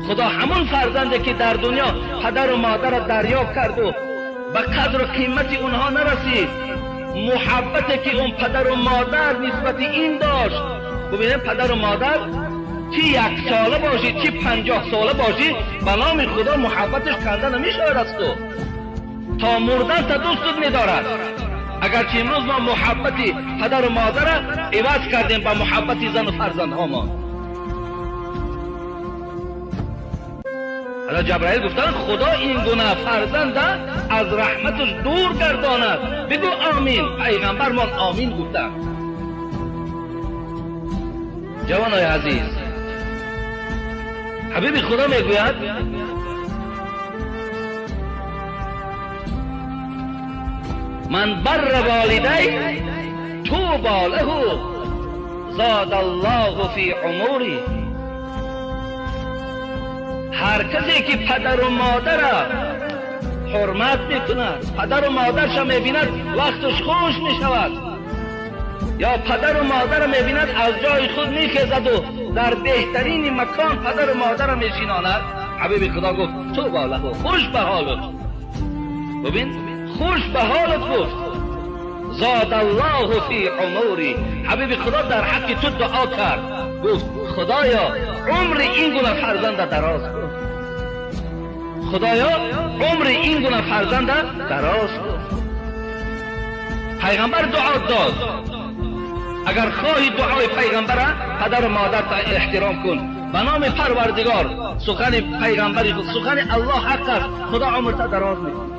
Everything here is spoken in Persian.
خدا همون فرزنده که در دنیا پدر و مادر را دریافت کرد و به قدر و قیمت اونها نرسید، محبتی که اون پدر و مادر نسبت این داشت. ببینید پدر و مادر چی 1 ساله باشی چی 50 ساله باشی، به نام خدا محبتش کنده نمیشود است و تا مردن تا دوستت میدارد. اگرچه امروز ما محبتی پدر و مادر را عوض کردیم با محبتی زن و فرزندها ما. حالا جبرائیل گفتن خدا این گونه فرزند از رحمتش دور گرداند. بگو آمین. پیغمبر ما آمین گفتن. جوانای عزیز، حبیب خدا میگوید من بر والدی طوبی له زاد الله فی عمری. هر کسی که پدر و مادر را حرمت میکند، پدر و مادرش میبیند وقتش خوش میشود، یا پدر و مادر را میبیند از جای خود میخیزد و در بهترین مکان پدر و مادر را میشیناند، حبیب خدا گفت طوبی له، خوش به حالت. ببین خوش به حالت گفت. زاد الله فی عمری. حبیب خدا در حق تو دعا کرد، گفت خدایا عمر این گونه فرزند دراز کن. خدایا عمر این گونه فرزند دراز کن. پیغمبر دعا داد، اگر خواهی دعای پیغمبر پدر و مادر تا احترام کن. به نام پروردگار سخن پیغمبری خود، سخن الله حق است. خدا عمر تا دراز میکن.